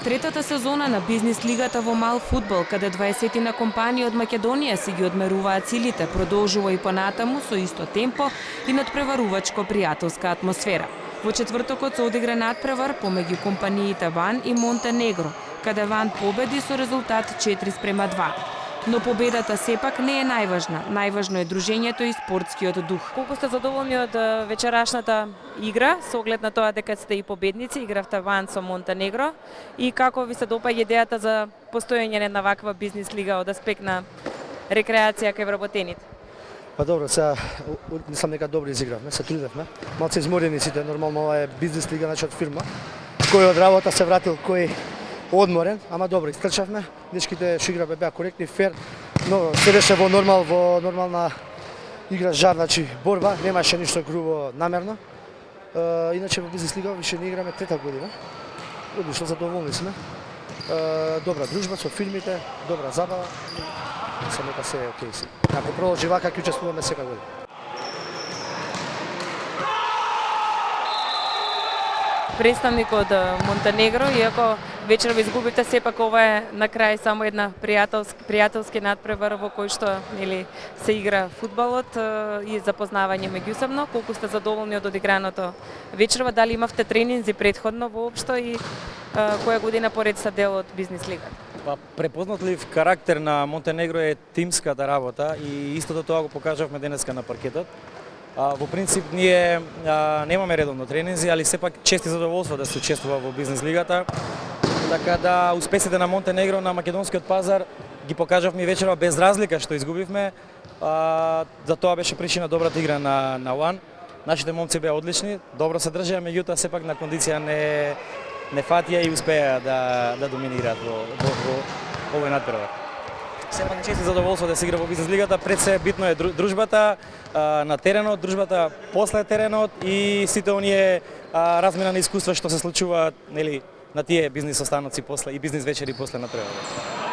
третата сезона на бизнис лигата во мал фудбал, каде 20 на компании од Македонија си ги одмеруваат силите, продолжува и понатаму со исто темпо и надпреварувачко пријателска атмосфера. Во четвртокот се одигра надпревар помеѓу компаниите Ван и Монтенегро, каде Ван победи со резултат 4:2. Но победата сепак не е најважна. Најважно е дружењето и спортскиот дух. Колку сте задоволни од вечерашната игра, со оглед на тоа дека сте и победници, игравте Ван со Монтенегро, и како ви се допаѓа идејата за постоење на ваква бизнис лига од аспект на рекреација кај вработените? Па добро, сега мислам дека добро изигравме, се трудевме. Малце изморени сите, нормално ова е бизнис лига, значи од фирма. Кој од работа се вратил, кој одморен, ама добро истрчавме. Дечките што играбе беа коректни, фер, но се беше во нормална игра, жар, значи борба, немаше ништо грубо намерно. Иначе во бизнес лига више не играме трета година. Одлично задоволни сме. Добра дружба со фирмите, добра забава. Мислам дека се е окей си. Ако продолжи вака, ќе учествуваме секоја година. Представник од Монтенегро, иако вечер ви изгубивте, сепак ова е на крај само една пријателски надпревар во кој што се игра фудбалот и запознавање меѓусебно. Колку сте задоволни од одиграното вечерва, дали имавте тренинзи претходно воопшто и која година поред сте дел од бизнис лигата? Па, препознатлив карактер на Монтенегро е тимската работа и истото тоа го покажавме денеска на паркетот. Во принцип ние немаме редовно тренинзи, али сепак чести задоволство да се учествува во бизнес лигата. Така да успесите на Монтенегро на македонскиот пазар ги покажавме и вечерва без разлика што изгубивме. За тоа беше причина добрата игра на Уан. Нашите момци беа одлични, добро се држеа, меѓутоа сепак на кондиција не фатија и успеа да доминираат во овој надпревар. Сепак чести задоволство да се игра во бизнес лигата, пред се битно е дружбата на теренот, дружбата после теренот и сите оние размена на искуства што се случуваат на тие бизнис останоци после и бизнис вечери после надпреварот.